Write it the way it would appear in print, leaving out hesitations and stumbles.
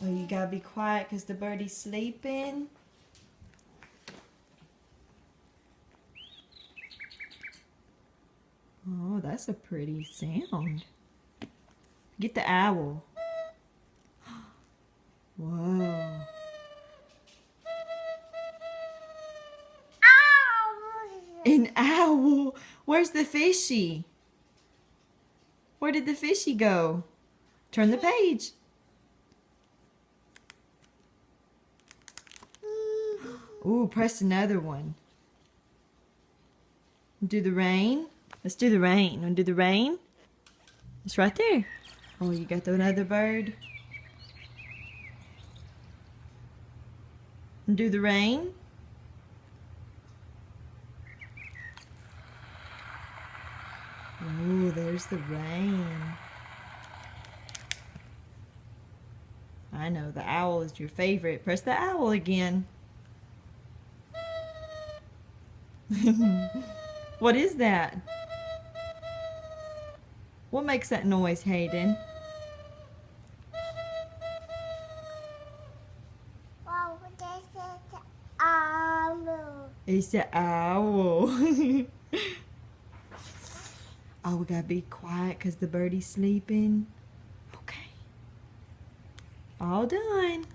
Oh, you gotta be quiet because the birdie's sleeping. Oh, that's a pretty sound. Get the owl. Whoa. An owl. Where's the fishy? Where did the fishy go? Turn the page. Ooh, press another one. Do the rain. Let's do the rain. Want to do the rain? It's right there. Oh, you got another bird. And do the rain. Ooh, there's the rain. I know, the owl is your favorite. Press the owl again. What is that? What makes that noise, Hayden? Wow, this is owl. It's an owl. Oh, we gotta be quiet because the birdie's sleeping. Okay. All done.